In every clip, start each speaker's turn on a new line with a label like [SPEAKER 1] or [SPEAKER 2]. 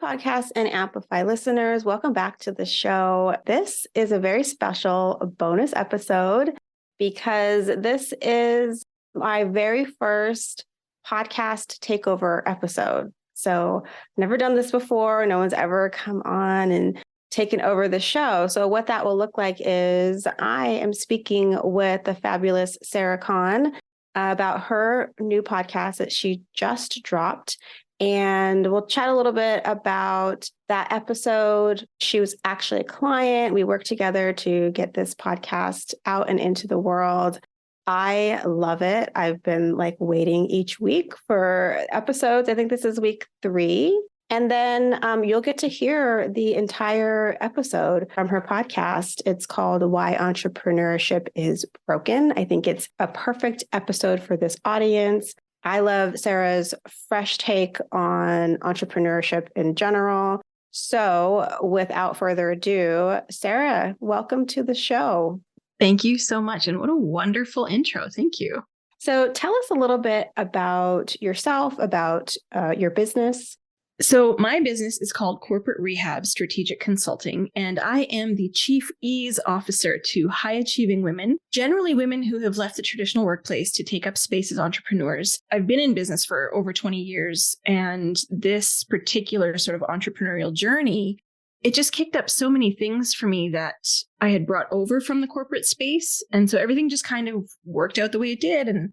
[SPEAKER 1] podcast and Amplify listeners. Welcome back to the show. This is a very special bonus episode because this is my very first podcast takeover episode. So never done this before. No one's ever come on and taken over the show. So what that will look like is I am speaking with the fabulous Sarah Khan about her new podcast that she just dropped. And we'll chat a little bit about that episode. She was actually a client. We worked together to get this podcast out and into the world. I love it. I've been waiting each week for episodes. I think this is week 3. And then you'll get to hear the entire episode from her podcast. It's called Why Entrepreneurship is Broken. I think it's a perfect episode for this audience. I love Sarah's fresh take on entrepreneurship in general. So without further ado, Sarah, welcome to the show.
[SPEAKER 2] Thank you so much. And what a wonderful intro. Thank you.
[SPEAKER 1] So tell us a little bit about yourself, about your business.
[SPEAKER 2] So my business is called Corporate Rehab Strategic Consulting, and I am the Chief Ease Officer to high-achieving women, generally women who have left the traditional workplace to take up space as entrepreneurs. I've been in business for over 20 years, and this particular sort of entrepreneurial journey, it just kicked up so many things for me that I had brought over from the corporate space, and so everything just kind of worked out the way it did, and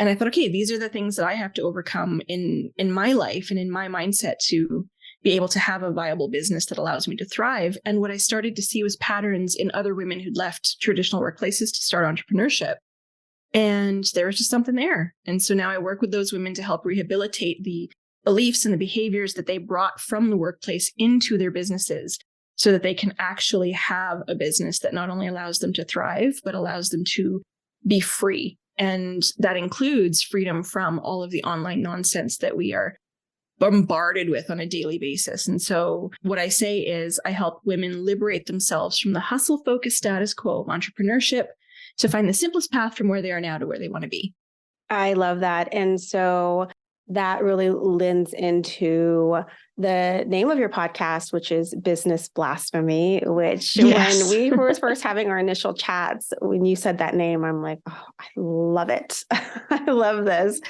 [SPEAKER 2] I thought, okay, these are the things that I have to overcome in my life and in my mindset to be able to have a viable business that allows me to thrive. And what I started to see was patterns in other women who'd left traditional workplaces to start entrepreneurship. And there was just something there. And so now I work with those women to help rehabilitate the beliefs and the behaviors that they brought from the workplace into their businesses so that they can actually have a business that not only allows them to thrive, but allows them to be free. And that includes freedom from all of the online nonsense that we are bombarded with on a daily basis. And so what I say is I help women liberate themselves from the hustle-focused status quo of entrepreneurship to find the simplest path from where they are now to where they want to be.
[SPEAKER 1] I love that. And so that really lends into the name of your podcast, which is Business Blasphemy, which
[SPEAKER 2] Yes.
[SPEAKER 1] When we were first having our initial chats, when you said that name, I'm like, oh, I love it. I love this.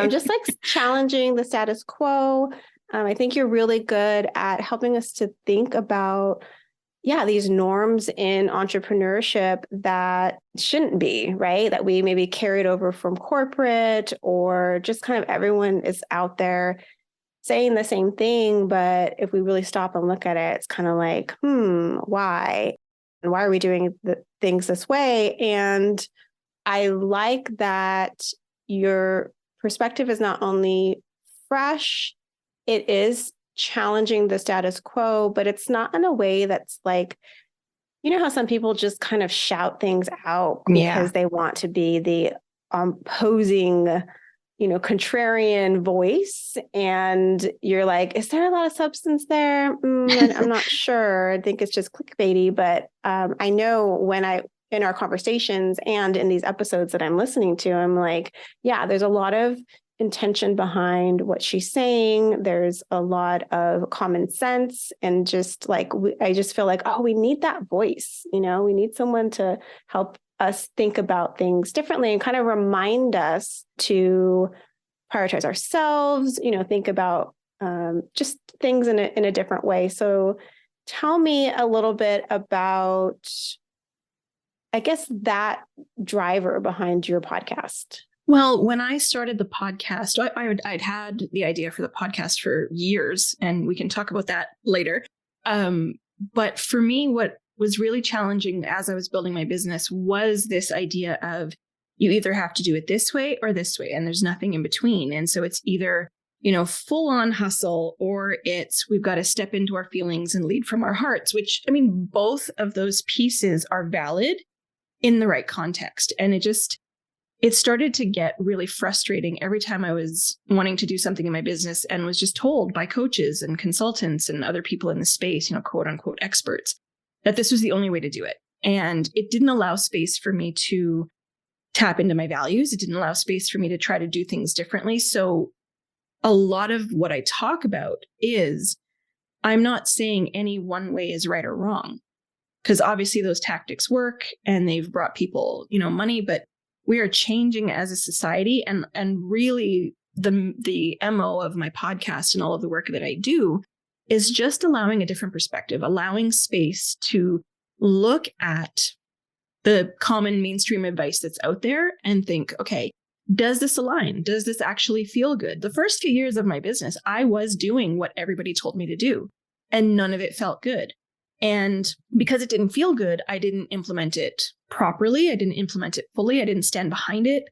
[SPEAKER 1] Just challenging the status quo. I think you're really good at helping us to think about these norms in entrepreneurship that shouldn't be, right? That we maybe carried over from corporate, or just kind of everyone is out there saying the same thing. But if we really stop and look at it, it's kind of like, why? And why are we doing the things this way? And I like that your perspective is not only fresh, it is challenging the status quo, but it's not in a way that's how some people just kind of shout things out because they want to be the opposing, contrarian voice. And you're like, is there a lot of substance there? I'm not sure. I think it's just clickbaity, but I know in our conversations and in these episodes that I'm listening to, I'm like, there's a lot of intention behind what she's saying. There's a lot of common sense, and just I just feel like, we need that voice. We need someone to help us think about things differently and kind of remind us to prioritize ourselves, think about just things in a different way. So tell me a little bit about, I guess, that driver behind your podcast.
[SPEAKER 2] Well, when I started the podcast, I'd had the idea for the podcast for years, and we can talk about that later. But for me, what was really challenging as I was building my business was this idea of you either have to do it this way or this way, and there's nothing in between. And so it's either, full on hustle, or it's we've got to step into our feelings and lead from our hearts, which, both of those pieces are valid in the right context. And it started to get really frustrating every time I was wanting to do something in my business and was just told by coaches and consultants and other people in the space, quote unquote experts, that this was the only way to do it. And it didn't allow space for me to tap into my values. It didn't allow space for me to try to do things differently. So a lot of what I talk about is I'm not saying any one way is right or wrong, because obviously those tactics work and they've brought people, money, but we are changing as a society. And really the MO of my podcast and all of the work that I do is just allowing a different perspective, allowing space to look at the common mainstream advice that's out there and think, okay, does this align? Does this actually feel good? The first few years of my business, I was doing what everybody told me to do, and none of it felt good. And because it didn't feel good, I didn't implement it properly. I didn't implement it fully. I didn't stand behind it.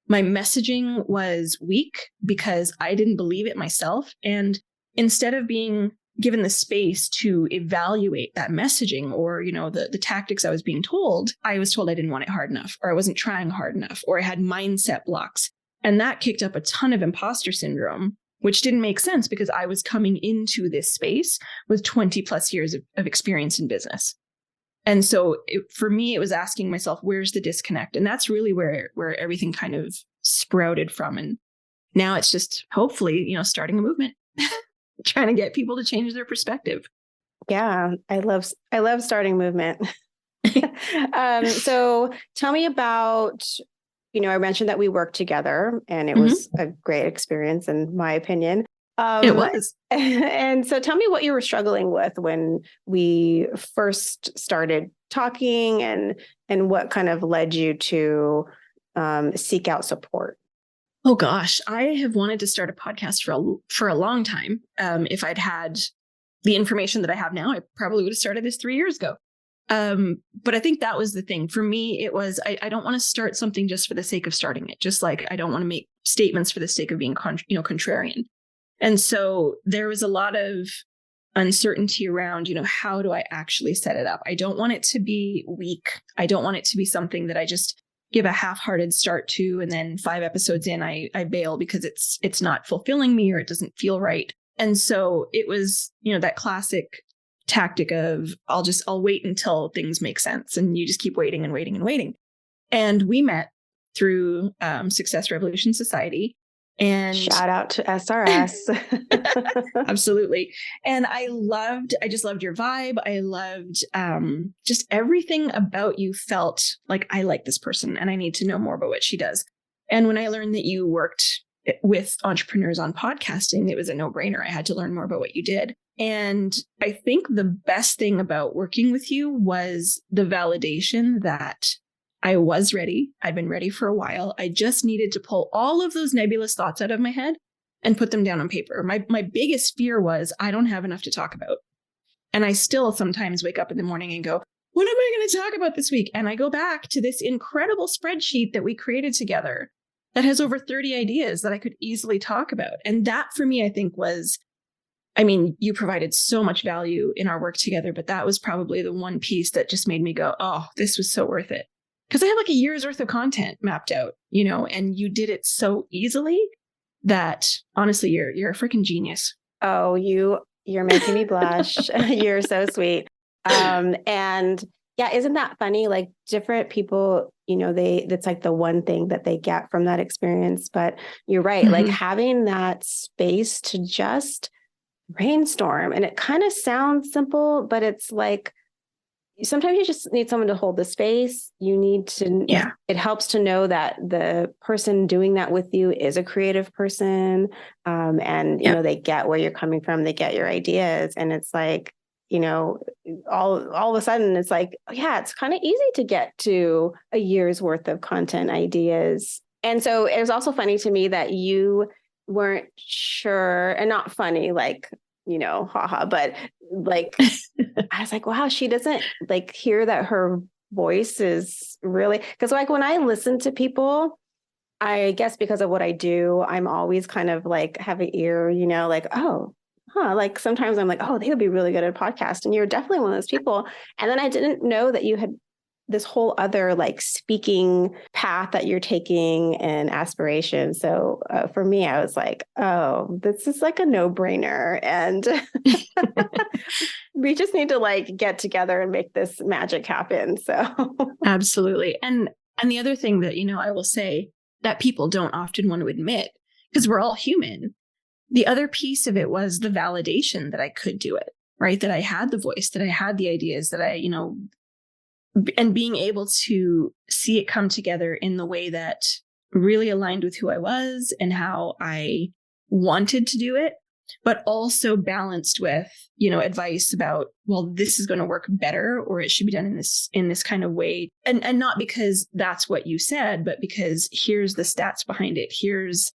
[SPEAKER 2] My messaging was weak because I didn't believe it myself. And instead of being given the space to evaluate that messaging or, the tactics I was being told, I was told I didn't want it hard enough, or I wasn't trying hard enough, or I had mindset blocks. And that kicked up a ton of imposter syndrome, which didn't make sense because I was coming into this space with 20 plus years of experience in business. And so for me, it was asking myself, where's the disconnect? And that's really where everything kind of sprouted from. And now it's just hopefully, starting a movement, trying to get people to change their perspective.
[SPEAKER 1] Yeah, I love starting movement. So tell me about, I mentioned that we worked together and it was a great experience in my opinion.
[SPEAKER 2] It was.
[SPEAKER 1] And so tell me what you were struggling with when we first started talking and what kind of led you to seek out support.
[SPEAKER 2] Oh gosh, I have wanted to start a podcast for a long time. If I'd had the information that I have now, I probably would have started this 3 years ago. But I think that was the thing. For me, it was, I don't want to start something just for the sake of starting it. Just like I don't want to make statements for the sake of being, contrarian. And so there was a lot of uncertainty around, how do I actually set it up? I don't want it to be weak. I don't want it to be something that I just give a half-hearted start to, and then 5 episodes in, I bail because it's not fulfilling me or it doesn't feel right. And so it was, that classic tactic of I'll wait until things make sense, and you just keep waiting and waiting and waiting. And we met through Success Revolution Society. And
[SPEAKER 1] shout out to SRS.
[SPEAKER 2] Absolutely. And I just loved your vibe. I loved just everything about you felt like I like this person and I need to know more about what she does. And when I learned that you worked with entrepreneurs on podcasting, it was a no-brainer. I had to learn more about what you did. And I think the best thing about working with you was the validation that I was ready. I'd been ready for a while. I just needed to pull all of those nebulous thoughts out of my head and put them down on paper. My biggest fear was I don't have enough to talk about. And I still sometimes wake up in the morning and go, what am I going to talk about this week? And I go back to this incredible spreadsheet that we created together that has over 30 ideas that I could easily talk about. And that for me, I think you provided so much value in our work together, but that was probably the one piece that just made me go, oh, this was so worth it. Because I had like a year's worth of content mapped out, and you did it so easily that honestly, you're a freaking genius.
[SPEAKER 1] Oh, you're making me blush. You're so sweet. And yeah, isn't that funny? Like different people, that's like the one thing that they get from that experience. But you're right, like having that space to just brainstorm, and it kind of sounds simple, but it's like, sometimes you just need someone to hold the space. You need to, it helps to know that the person doing that with you is a creative person. And, they get where you're coming from. They get your ideas. And it's like, all of a sudden it's like, yeah, it's kind of easy to get to a year's worth of content ideas. And so it was also funny to me that you weren't sure, and not funny, like, haha, but like, I was like, wow, she doesn't like hear that her voice is really, because like when I listen to people, I guess because of what I do, I'm always kind of like have an ear, like, oh, like sometimes I'm like, oh, they would be really good at a podcast. And you're definitely one of those people. And then I didn't know that you had this whole other like speaking path that you're taking and aspiration. So for me, I was like, oh, this is like a no-brainer. And we just need to like get together and make this magic happen. So
[SPEAKER 2] absolutely. And the other thing that, I will say that people don't often want to admit, because we're all human. The other piece of it was the validation that I could do it. right? That I had the voice, that I had the ideas, that and being able to see it come together in the way that really aligned with who I was and how I wanted to do it, but also balanced with, advice about, well, this is going to work better, or it should be done in this kind of way. And not because that's what you said, but because here's the stats behind it. Here's,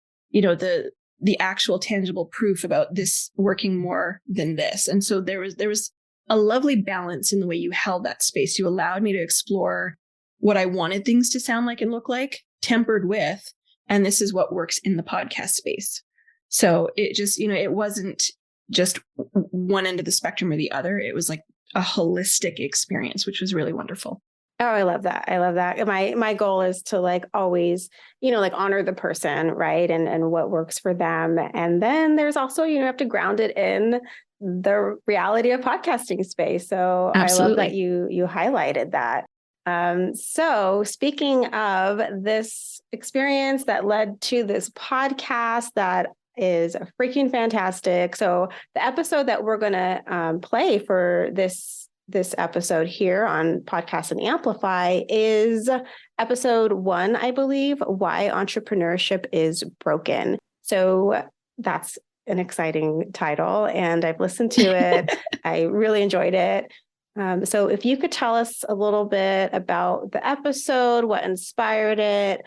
[SPEAKER 2] the actual tangible proof about this working more than this. And so there was a lovely balance in the way you held that space. You allowed me to explore what I wanted things to sound like and look like, tempered with, and this is what works in the podcast space. So it just, it wasn't just one end of the spectrum or the other. It was like a holistic experience, which was really wonderful.
[SPEAKER 1] Oh, I love that. I love that. My goal is to always, honor the person, right? And what works for them. And then there's also, you have to ground it in the reality of podcasting space. So
[SPEAKER 2] Absolutely.
[SPEAKER 1] I love that you highlighted that. So speaking of this experience that led to this podcast that is freaking fantastic. So the episode that we're going to play for this episode here on Podcast and Amplify is episode 1, I believe, Why Entrepreneurship is Broken. So that's an exciting title, and I've listened to it. I really enjoyed it. So if you could tell us a little bit about the episode, what inspired it.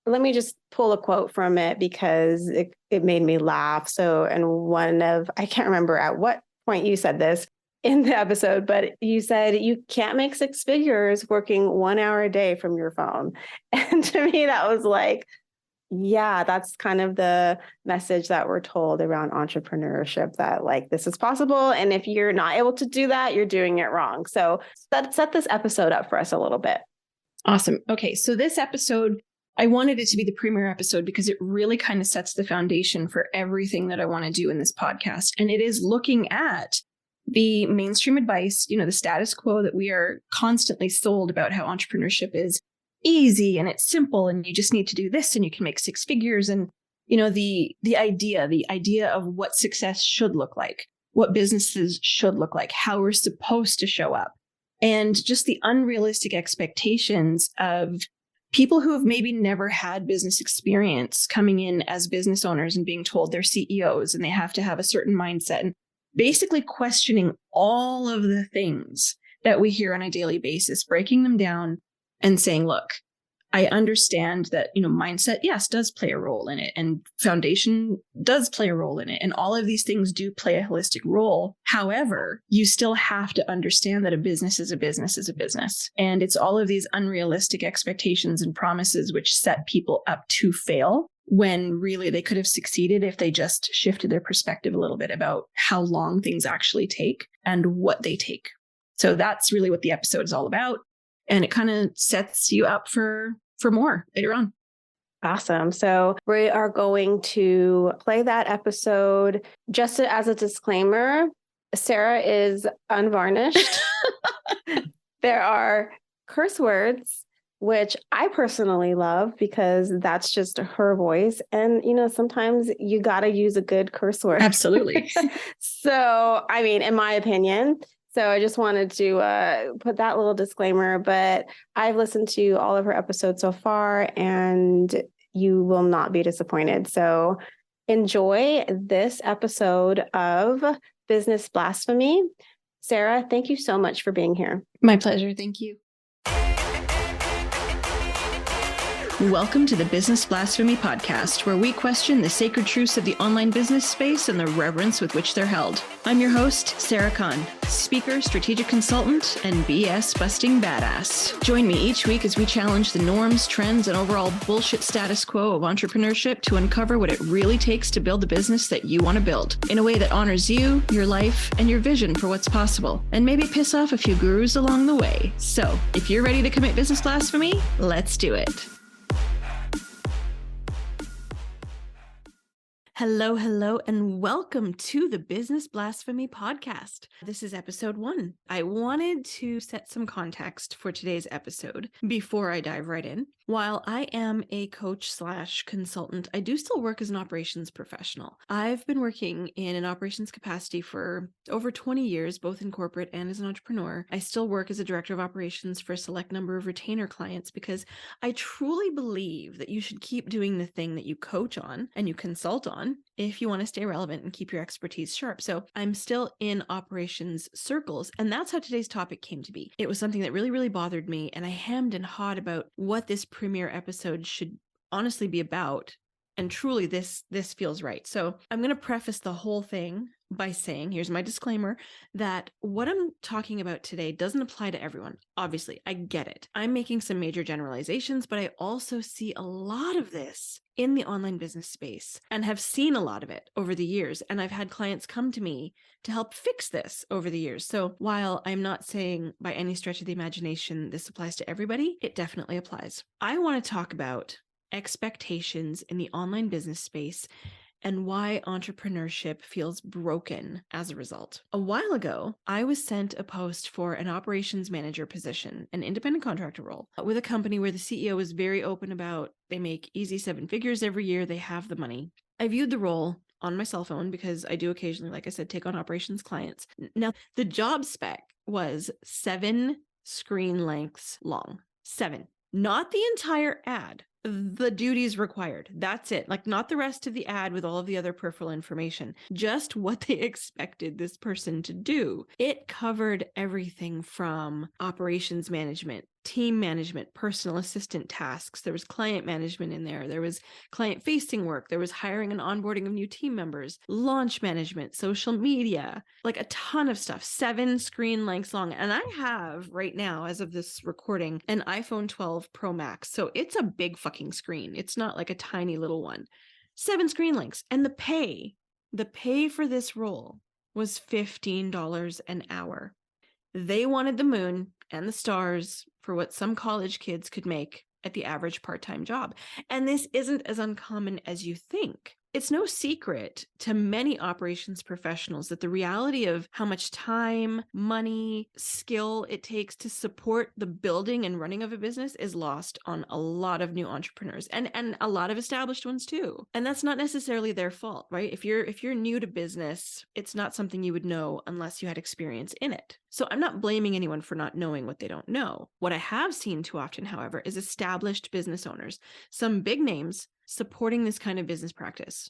[SPEAKER 1] Let me just pull a quote from it because it made me laugh. So, and I can't remember at what point you said this in the episode, but you said you can't make 6 figures working 1 hour a day from your phone. And to me, that was like, yeah, that's kind of the message that we're told around entrepreneurship, that this is possible. And if you're not able to do that, you're doing it wrong. So set this episode up for us a little bit.
[SPEAKER 2] Awesome. Okay. So this episode, I wanted it to be the premier episode because it really kind of sets the foundation for everything that I want to do in this podcast. And it is looking at the mainstream advice, the status quo that we are constantly sold about how entrepreneurship is easy and it's simple and you just need to do this and you can make 6 figures. And, the idea of what success should look like, what businesses should look like, how we're supposed to show up, and just the unrealistic expectations of people who have maybe never had business experience coming in as business owners and being told they're CEOs and they have to have a certain mindset, and basically questioning all of the things that we hear on a daily basis, breaking them down and saying, look, I understand that, mindset, yes, does play a role in it, and foundation does play a role in it. And all of these things do play a holistic role. However, you still have to understand that a business is a business is a business. And it's all of these unrealistic expectations and promises which set people up to fail, when really they could have succeeded if they just shifted their perspective a little bit about how long things actually take and what they take. So that's really what the episode is all about. And it kind of sets you up for more later on.
[SPEAKER 1] Awesome. So we are going to play that episode. Just as a disclaimer, Sarah is unvarnished. There are curse words, which I personally love because that's just her voice. And, sometimes you got to use a good curse word.
[SPEAKER 2] Absolutely.
[SPEAKER 1] So, in my opinion. So I just wanted to put that little disclaimer, but I've listened to all of her episodes so far and you will not be disappointed. So enjoy this episode of Business Blasphemy. Sarah, thank you so much for being here.
[SPEAKER 2] My pleasure. Thank you. Welcome to the Business Blasphemy podcast, where we question the sacred truths of the online business space and the reverence with which they're held. I'm your host, Sarah Kahn, speaker, strategic consultant, and BS busting badass. Join me each week as we challenge the norms, trends, and overall bullshit status quo of entrepreneurship to uncover what it really takes to build the business that you want to build in a way that honors you, your life, and your vision for what's possible, and maybe piss off a few gurus along the way. So if you're ready to commit business blasphemy, let's do it. Hello, and welcome to the Business Blasphemy podcast. This is episode 1. I wanted to set some context for today's episode before I dive right in. While I am a coach / consultant, I do still work as an operations professional. I've been working in an operations capacity for over 20 years, both in corporate and as an entrepreneur. I still work as a director of operations for a select number of retainer clients because I truly believe that you should keep doing the thing that you coach on and you consult on if you want to stay relevant and keep your expertise sharp. So I'm still in operations circles, and that's how today's topic came to be. It was something that really, really bothered me, and I hemmed and hawed about what this premiere episode should honestly be about. And truly, this feels right. So I'm going to preface the whole thing by saying, here's my disclaimer, that what I'm talking about today doesn't apply to everyone. Obviously, I get it. I'm making some major generalizations, but I also see a lot of this in the online business space and have seen a lot of it over the years. And I've had clients come to me to help fix this over the years. So while I'm not saying by any stretch of the imagination this applies to everybody, it definitely applies. I want to talk about expectations in the online business space and why entrepreneurship feels broken as a result. A while ago, I was sent a post for an operations manager position, an independent contractor role, with a company where the CEO was very open about they make easy 7 figures every year, they have the money. I viewed the role on my cell phone because I do occasionally, like I said, take on operations clients. Now, the job spec was 7 screen lengths long. 7. Not the entire ad. The duties required. That's it. Like, not the rest of the ad with all of the other peripheral information, just what they expected this person to do. It covered everything from operations management, team management, personal assistant tasks. There was client management in there. There was client facing work. There was hiring and onboarding of new team members, launch management, social media, like a ton of stuff, 7 screen lengths long. And I have right now, as of this recording, an iPhone 12 Pro Max. So it's a big fucking screen. It's not like a tiny little one. 7 screen lengths. And the pay for this role was $15 an hour. They wanted the moon and the stars for what some college kids could make at the average part-time job. And this isn't as uncommon as you think. It's no secret to many operations professionals that the reality of how much time, money, skill it takes to support the building and running of a business is lost on a lot of new entrepreneurs and a lot of established ones too. And that's not necessarily their fault, right? If you're new to business, it's not something you would know unless you had experience in it. So I'm not blaming anyone for not knowing what they don't know. What I have seen too often, however, is established business owners, some big names supporting this kind of business practice,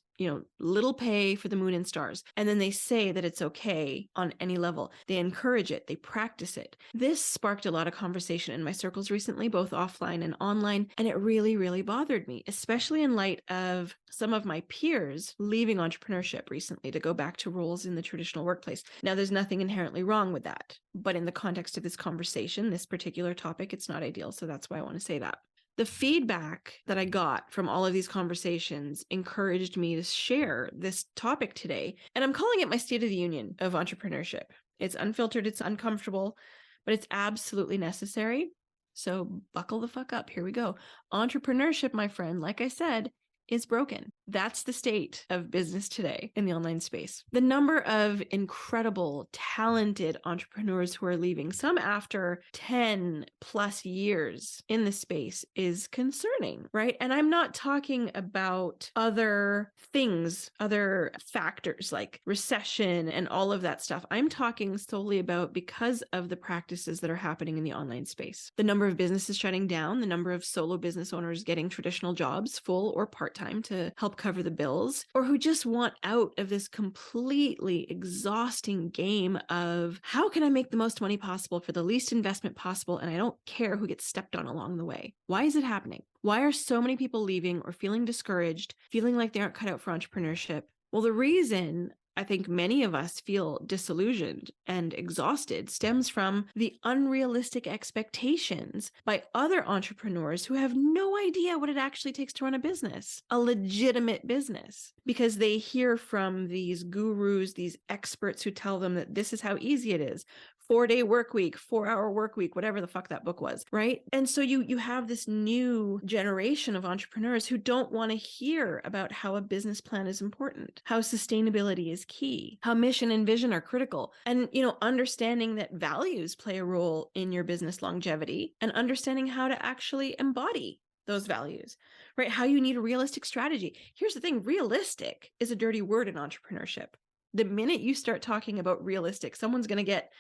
[SPEAKER 2] little pay for the moon and stars. And then they say that it's okay on any level. They encourage it. They practice it. This sparked a lot of conversation in my circles recently, both offline and online. And it really, really bothered me, especially in light of some of my peers leaving entrepreneurship recently to go back to roles in the traditional workplace. Now, there's nothing inherently wrong with that. But in the context of this conversation, this particular topic, it's not ideal. So that's why I want to say that. The feedback that I got from all of these conversations encouraged me to share this topic today. And I'm calling it my State of the Union of entrepreneurship. It's unfiltered, it's uncomfortable, but it's absolutely necessary. So buckle the fuck up. Here we go. Entrepreneurship, my friend, like I said, is broken. That's the state of business today in the online space. The number of incredible, talented entrepreneurs who are leaving, some after 10 plus years in the space, is concerning, right? And I'm not talking about other things, other factors like recession and all of that stuff. I'm talking solely about because of the practices that are happening in the online space. The number of businesses shutting down, the number of solo business owners getting traditional jobs, full or part-time, to help cover the bills, or who just want out of this completely exhausting game of how can I make the most money possible for the least investment possible, and I don't care who gets stepped on along the way. Why is it happening? Why are so many people leaving or feeling discouraged, feeling like they aren't cut out for entrepreneurship? Well, the reason I think many of us feel disillusioned and exhausted stems from the unrealistic expectations by other entrepreneurs who have no idea what it actually takes to run a business, a legitimate business, because they hear from these gurus, these experts who tell them that this is how easy it is. 4-day work week, 4-hour work week, whatever the fuck that book was, right? And so you have this new generation of entrepreneurs who don't want to hear about how a business plan is important, how sustainability is key, how mission and vision are critical, and understanding that values play a role in your business longevity, and understanding how to actually embody those values, right? How you need a realistic strategy. Here's the thing, realistic is a dirty word in entrepreneurship. The minute you start talking about realistic, someone's going to get,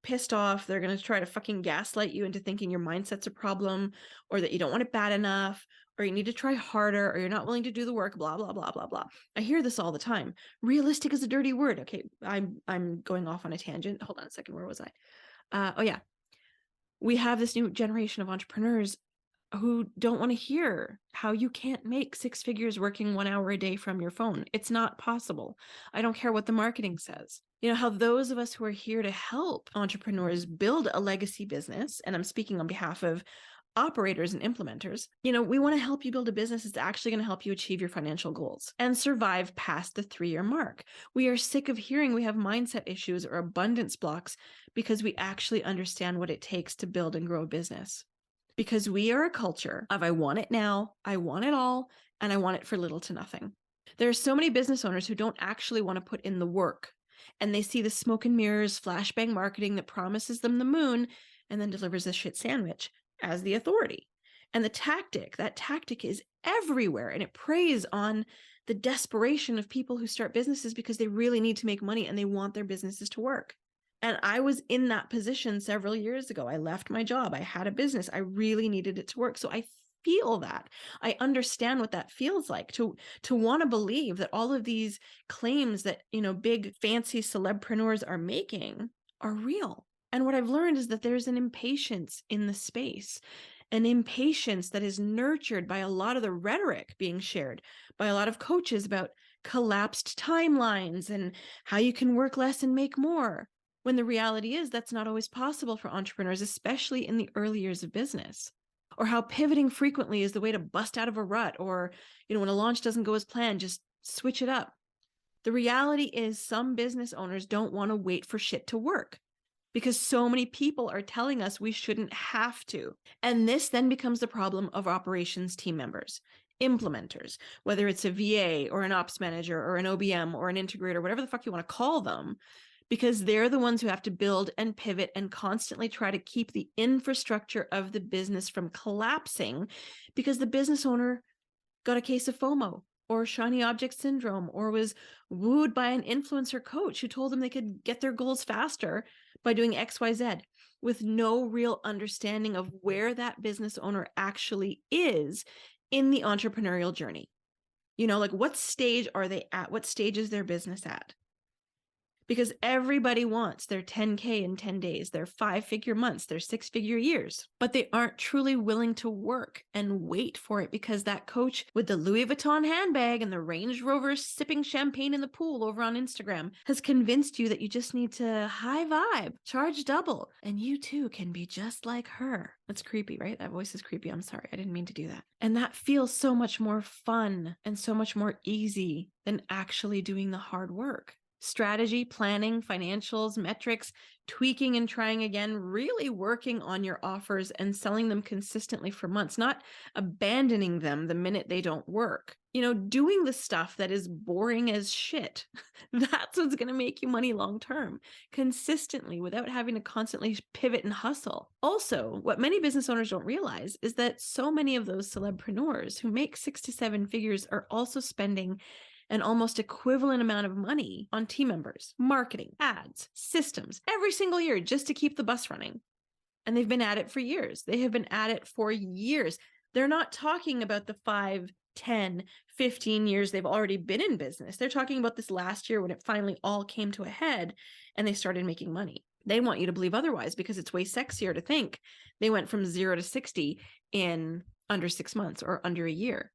[SPEAKER 2] pissed off. They're going to try to fucking gaslight you into thinking your mindset's a problem, or that you don't want it bad enough, or you need to try harder, or you're not willing to do the work, blah, blah, blah, blah, blah. I hear this all the time. Realistic is a dirty word. Okay, I'm going off on a tangent. Hold on a second. Where was I? Oh yeah. We have this new generation of entrepreneurs who don't want to hear how you can't make 6 figures working 1 hour a day from your phone. It's not possible. I don't care what the marketing says. How those of us who are here to help entrepreneurs build a legacy business, and I'm speaking on behalf of operators and implementers, we want to help you build a business that's actually going to help you achieve your financial goals and survive past the 3-year mark. We are sick of hearing we have mindset issues or abundance blocks because we actually understand what it takes to build and grow a business. Because we are a culture of I want it now, I want it all, and I want it for little to nothing. There are so many business owners who don't actually want to put in the work, and they see the smoke and mirrors, flashbang marketing that promises them the moon and then delivers a shit sandwich as the authority. And that tactic is everywhere, and it preys on the desperation of people who start businesses because they really need to make money and they want their businesses to work. And I was in that position several years ago. I left my job. I had a business. I really needed it to work. So I feel that. I understand what that feels like to want to believe that all of these claims that, big fancy celebpreneurs are making are real. And what I've learned is that there's an impatience in the space, an impatience that is nurtured by a lot of the rhetoric being shared by a lot of coaches about collapsed timelines and how you can work less and make more. When the reality is that's not always possible for entrepreneurs, especially in the early years of business. Or how pivoting frequently is the way to bust out of a rut, or, when a launch doesn't go as planned, just switch it up. The reality is some business owners don't want to wait for shit to work because so many people are telling us we shouldn't have to. And this then becomes the problem of operations team members, implementers, whether it's a VA or an ops manager or an OBM or an integrator, whatever the fuck you want to call them. Because they're the ones who have to build and pivot and constantly try to keep the infrastructure of the business from collapsing because the business owner got a case of FOMO or shiny object syndrome or was wooed by an influencer coach who told them they could get their goals faster by doing XYZ with no real understanding of where that business owner actually is in the entrepreneurial journey. What stage are they at? What stage is their business at? Because everybody wants their 10K in 10 days, their 5-figure months, their 6-figure years, but they aren't truly willing to work and wait for it because that coach with the Louis Vuitton handbag and the Range Rover sipping champagne in the pool over on Instagram has convinced you that you just need to high vibe, charge double, and you too can be just like her. That's creepy, right? That voice is creepy. I'm sorry. I didn't mean to do that. And that feels so much more fun and so much more easy than actually doing the hard work. Strategy, planning, financials, metrics, tweaking and trying again, really working on your offers and selling them consistently for months, not abandoning them the minute they don't work. Doing the stuff that is boring as shit. That's what's going to make you money long term, consistently without having to constantly pivot and hustle. Also, what many business owners don't realize is that so many of those celebpreneurs who make 6 to 7 figures are also spending an almost equivalent amount of money on team members, marketing, ads, systems, every single year just to keep the bus running. And they've been at it for years. They have been at it for years. They're not talking about the 5, 10, 15 years they've already been in business. They're talking about this last year when it finally all came to a head and they started making money. They want you to believe otherwise because it's way sexier to think they went from 0 to 60 in under 6 months or under a year.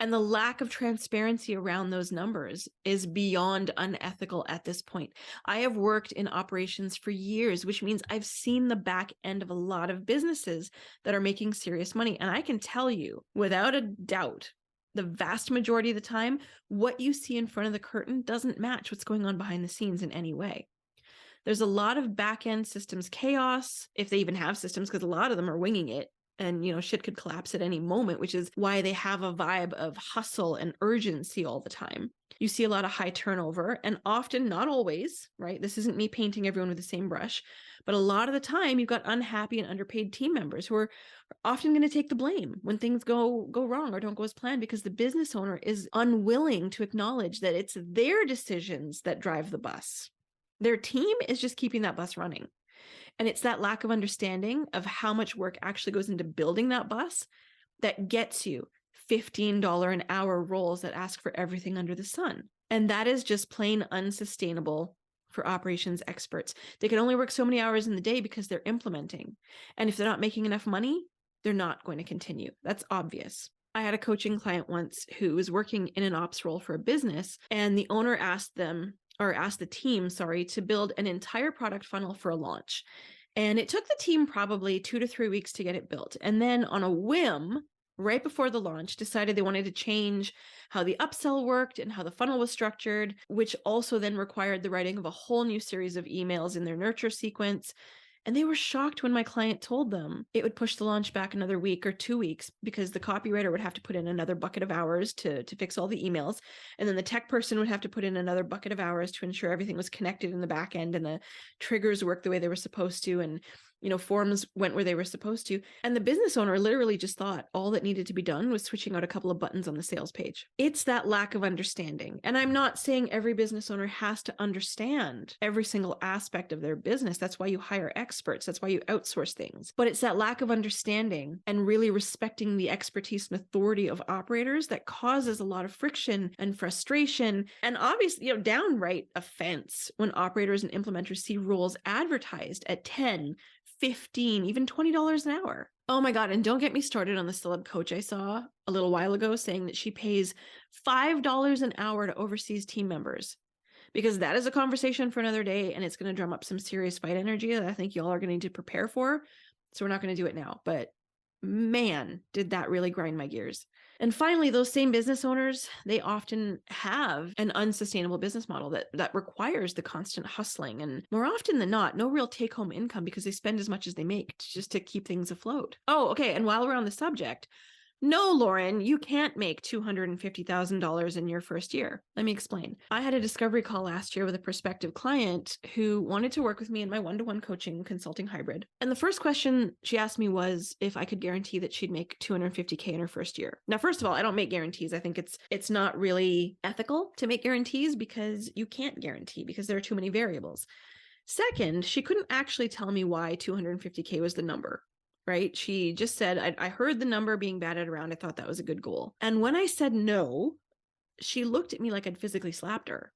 [SPEAKER 2] And the lack of transparency around those numbers is beyond unethical at this point. I have worked in operations for years, which means I've seen the back end of a lot of businesses that are making serious money. And I can tell you, without a doubt, the vast majority of the time, what you see in front of the curtain doesn't match what's going on behind the scenes in any way. There's a lot of back end systems chaos, if they even have systems, because a lot of them are winging it. and, shit could collapse at any moment, which is why they have a vibe of hustle and urgency all the time. You see a lot of high turnover, and often, not always, right? This isn't me painting everyone with the same brush, but a lot of the time you've got unhappy and underpaid team members who are often going to take the blame when things go wrong or don't go as planned, because the business owner is unwilling to acknowledge that it's their decisions that drive the bus. Their team is just keeping that bus running. And it's that lack of understanding of how much work actually goes into building that bus that gets you $15 an hour roles that ask for everything under the sun. And that is just plain unsustainable for operations experts. They can only work so many hours in the day because they're implementing. And if they're not making enough money, they're not going to continue. That's obvious. I had a coaching client once who was working in an ops role for a business, and the owner asked the team, to build an entire product funnel for a launch. And it took the team probably 2 to 3 weeks to get it built. And then on a whim, right before the launch, decided they wanted to change how the upsell worked and how the funnel was structured, which also then required the writing of a whole new series of emails in their nurture sequence. And they were shocked when my client told them it would push the launch back another week or 2 weeks because the copywriter would have to put in another bucket of hours to fix all the emails. And then the tech person would have to put in another bucket of hours to ensure everything was connected in the back end and the triggers worked the way they were supposed to. And forms went where they were supposed to. And the business owner literally just thought all that needed to be done was switching out a couple of buttons on the sales page. It's that lack of understanding. And I'm not saying every business owner has to understand every single aspect of their business. That's why you hire experts. That's why you outsource things. But it's that lack of understanding and really respecting the expertise and authority of operators that causes a lot of friction and frustration and obviously, downright offense when operators and implementers see roles advertised at 10, 15, even $20 an hour. Oh my God. And don't get me started on the celeb coach I saw a little while ago saying that she pays $5 an hour to overseas team members, because that is a conversation for another day. And it's going to drum up some serious fight energy that I think y'all are going to need to prepare for. So we're not going to do it now, but man, did that really grind my gears. And finally, those same business owners, they often have an unsustainable business model that requires the constant hustling. And more often than not, no real take-home income because they spend as much as they make just to keep things afloat. Oh, okay. And while we're on the subject, no, Lauren, you can't make $250,000 in your first year. Let me explain. I had a discovery call last year with a prospective client who wanted to work with me in my one-to-one coaching consulting hybrid. And the first question she asked me was if I could guarantee that she'd make $250K in her first year. Now, first of all, I don't make guarantees. I think it's not really ethical to make guarantees because you can't guarantee because there are too many variables. Second, she couldn't actually tell me why $250K was the number. Right? She just said, I heard the number being batted around. I thought that was a good goal. And when I said no, she looked at me like I'd physically slapped her.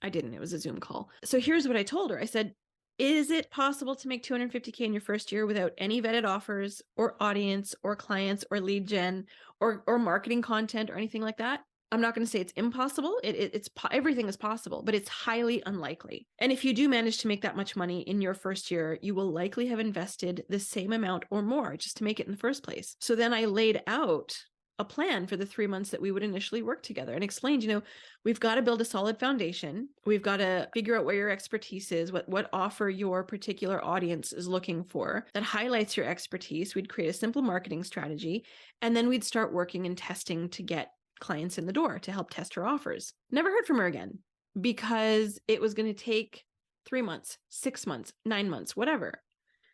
[SPEAKER 2] I didn't. It was a Zoom call. So here's what I told her. I said, is it possible to make $250K in your first year without any vetted offers or audience or clients or lead gen or marketing content or anything like that? I'm not going to say it's impossible. It's everything is possible, but it's highly unlikely. And if you do manage to make that much money in your first year, you will likely have invested the same amount or more just to make it in the first place. So then I laid out a plan for the 3 months that we would initially work together and explained, we've got to build a solid foundation. We've got to figure out where your expertise is, what offer your particular audience is looking for that highlights your expertise. We'd create a simple marketing strategy, and then we'd start working and testing to get clients in the door to help test her offers. Never heard from her again because it was going to take 3 months, 6 months, 9 months, whatever.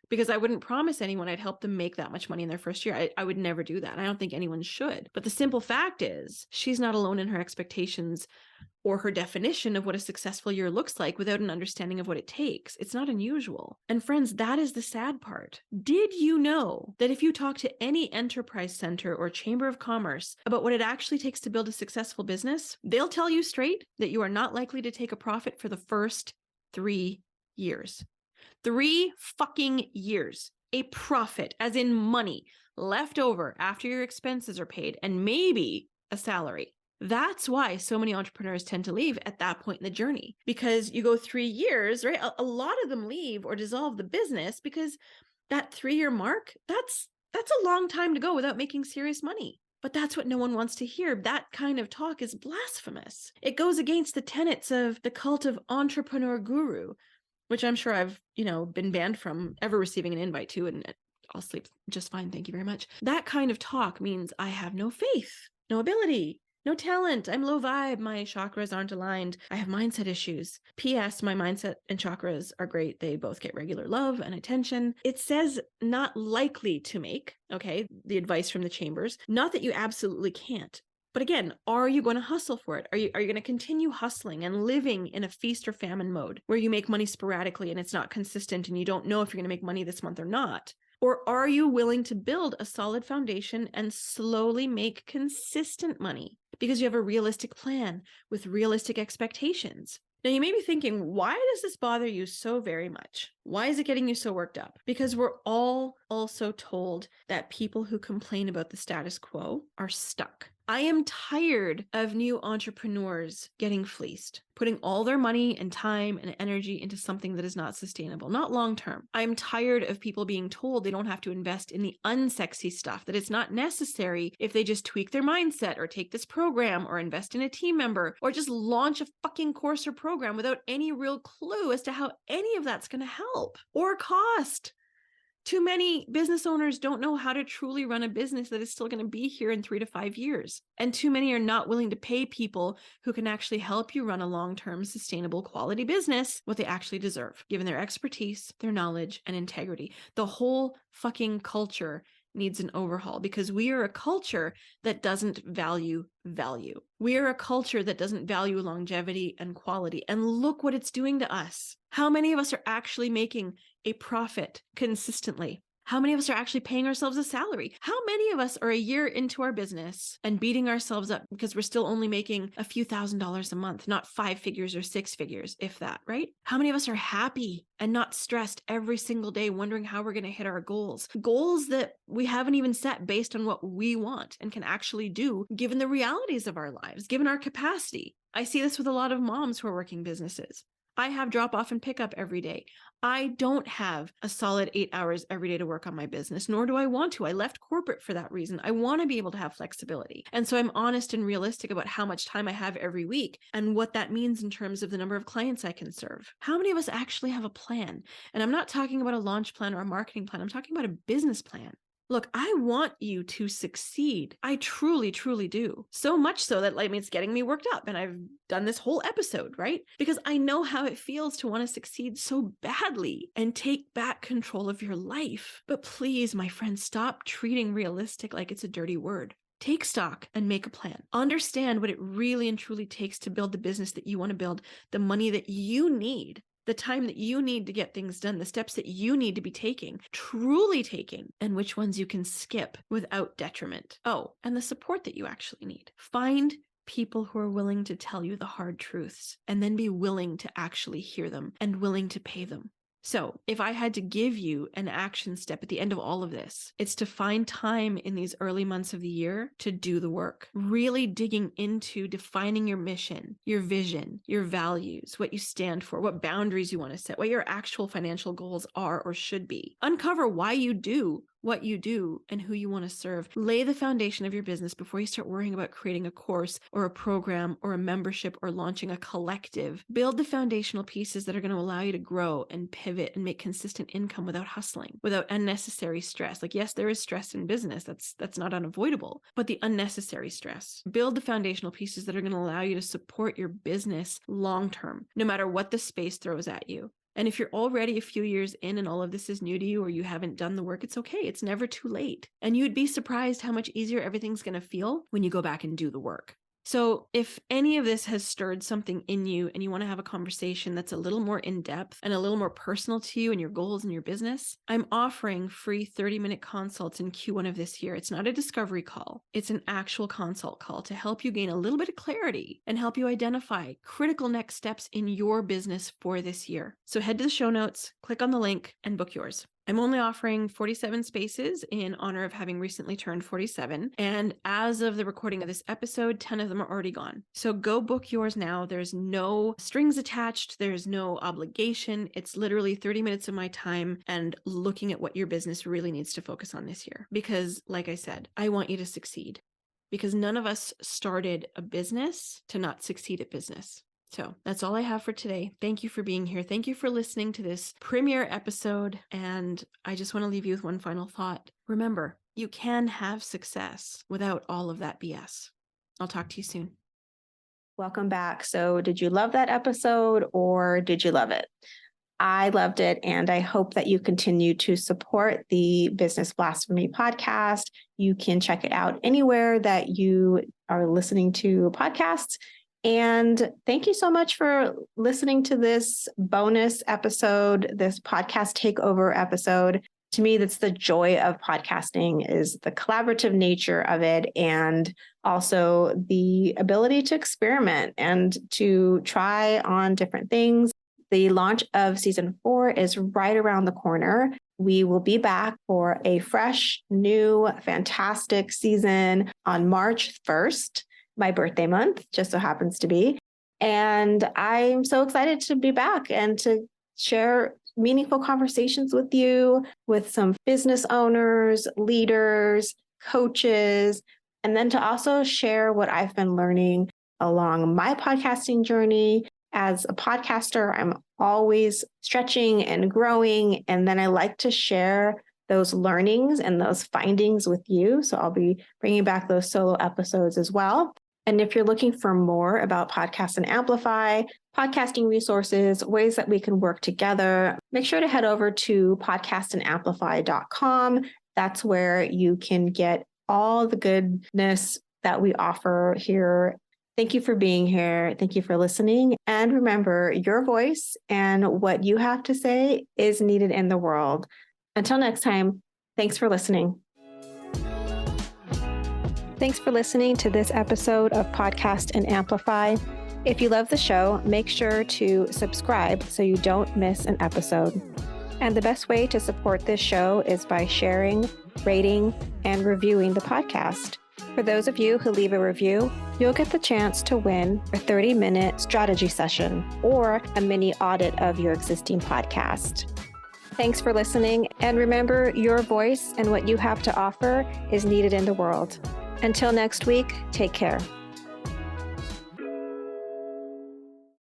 [SPEAKER 2] Because I wouldn't promise anyone I'd help them make that much money in their first year. I would never do that. I don't think anyone should. But the simple fact is she's not alone in her expectations or her definition of what a successful year looks like without an understanding of what it takes. It's not unusual. And friends, that is the sad part. Did you know that if you talk to any enterprise center or chamber of commerce about what it actually takes to build a successful business, they'll tell you straight that you are not likely to take a profit for the first 3 years. 3 fucking years. A profit, as in money, left over after your expenses are paid and maybe a salary. That's why so many entrepreneurs tend to leave at that point in the journey, because you go 3 years, right? A lot of them leave or dissolve the business because that 3-year mark, that's a long time to go without making serious money. But that's what no one wants to hear. That kind of talk is blasphemous. It goes against the tenets of the cult of entrepreneur guru, which I'm sure I've, been banned from ever receiving an invite to, and I'll sleep just fine. Thank you very much. That kind of talk means I have no faith, no ability, no talent. I'm low vibe. My chakras aren't aligned. I have mindset issues. P.S. My mindset and chakras are great. They both get regular love and attention. It says not likely to make, okay, the advice from the chambers. Not that you absolutely can't. But again, are you going to hustle for it? Are you going to continue hustling and living in a feast or famine mode where you make money sporadically and it's not consistent and you don't know if you're going to make money this month or not? Or are you willing to build a solid foundation and slowly make consistent money because you have a realistic plan with realistic expectations? Now, you may be thinking, why does this bother you so very much? Why is it getting you so worked up? Because we're all also told that people who complain about the status quo are stuck. I am tired of new entrepreneurs getting fleeced, putting all their money and time and energy into something that is not sustainable, not long-term. I'm tired of people being told they don't have to invest in the unsexy stuff, that it's not necessary if they just tweak their mindset or take this program or invest in a team member or just launch a fucking course or program without any real clue as to how any of that's going to help or cost. Too many business owners don't know how to truly run a business that is still going to be here in 3 to 5 years. And too many are not willing to pay people who can actually help you run a long-term, sustainable, quality business what they actually deserve, given their expertise, their knowledge, and integrity. The whole fucking culture needs an overhaul because we are a culture that doesn't value value. We are a culture that doesn't value longevity and quality. And look what it's doing to us. How many of us are actually making a profit consistently? How many of us are actually paying ourselves a salary? How many of us are a year into our business and beating ourselves up because we're still only making a few $1,000s a month, not 5 figures or 6 figures, if that, right? How many of us are happy and not stressed every single day, wondering how we're going to hit our goals? Goals that we haven't even set based on what we want and can actually do given the realities of our lives, given our capacity. I see this with a lot of moms who are working businesses. I have drop off and pick up every day. I don't have a solid 8 hours every day to work on my business, nor do I want to. I left corporate for that reason. I want to be able to have flexibility. And so I'm honest and realistic about how much time I have every week and what that means in terms of the number of clients I can serve. How many of us actually have a plan? And I'm not talking about a launch plan or a marketing plan. I'm talking about a business plan. Look, I want you to succeed. I truly, truly do. So much so that it's getting me worked up. And I've done this whole episode, right? Because I know how it feels to want to succeed so badly and take back control of your life. But please, my friends, stop treating realistic like it's a dirty word. Take stock and make a plan. Understand what it really and truly takes to build the business that you want to build, the money that you need, the time that you need to get things done, the steps that you need to be taking, truly taking, and which ones you can skip without detriment. Oh, and the support that you actually need. Find people who are willing to tell you the hard truths and then be willing to actually hear them and willing to pay them. So if I had to give you an action step at the end of all of this, it's to find time in these early months of the year to do the work, really digging into defining your mission, your vision, your values, what you stand for, what boundaries you want to set, what your actual financial goals are or should be. Uncover why you do what you do and who you want to serve. Lay the foundation of your business before you start worrying about creating a course or a program or a membership or launching a collective. Build the foundational pieces that are going to allow you to grow and pivot and make consistent income without hustling, without unnecessary stress. Yes, there is stress in business. That's not unavoidable, but the unnecessary stress. Build the foundational pieces that are going to allow you to support your business long-term, no matter what the space throws at you. And if you're already a few years in and all of this is new to you or you haven't done the work, it's okay. It's never too late. And you'd be surprised how much easier everything's going to feel when you go back and do the work. So if any of this has stirred something in you and you want to have a conversation that's a little more in-depth and a little more personal to you and your goals and your business, I'm offering free 30-minute consults in Q1 of this year. It's not a discovery call. It's an actual consult call to help you gain a little bit of clarity and help you identify critical next steps in your business for this year. So head to the show notes, click on the link, and book yours. I'm only offering 47 spaces in honor of having recently turned 47. And as of the recording of this episode, 10 of them are already gone. So go book yours now. There's no strings attached. There's no obligation. It's literally 30 minutes of my time and looking at what your business really needs to focus on this year. Because like I said, I want you to succeed. Because none of us started a business to not succeed at business. So that's all I have for today. Thank you for being here. Thank you for listening to this premiere episode. And I just want to leave you with one final thought. Remember, you can have success without all of that BS. I'll talk to you soon.
[SPEAKER 1] Welcome back. So did you love that episode or did you love it? I loved it, and I hope that you continue to support the Business Blasphemy podcast. You can check it out anywhere that you are listening to podcasts. And thank you so much for listening to this bonus episode, this podcast takeover episode. To me, that's the joy of podcasting, is the collaborative nature of it, and also the ability to experiment and to try on different things. The launch of season 4 is right around the corner. We will be back for a fresh, new, fantastic season on March 1st, my birthday month, just so happens to be. And I'm so excited to be back and to share meaningful conversations with you, with some business owners, leaders, coaches, and then to also share what I've been learning along my podcasting journey. As a podcaster, I'm always stretching and growing, and then I like to share those learnings and those findings with you. So I'll be bringing back those solo episodes as well. And if you're looking for more about Podcast and Amplify, podcasting resources, ways that we can work together, make sure to head over to podcastandamplify.com. That's where you can get all the goodness that we offer here. Thank you for being here. Thank you for listening. And remember, your voice and what you have to say is needed in the world. Until next time, thanks for listening. Thanks for listening to this episode of Podcast and Amplify. If you love the show, make sure to subscribe so you don't miss an episode. And the best way to support this show is by sharing, rating, and reviewing the podcast. For those of you who leave a review, you'll get the chance to win a 30-minute strategy session or a mini audit of your existing podcast. Thanks for listening, and remember, your voice and what you have to offer is needed in the world. Until next week, take care.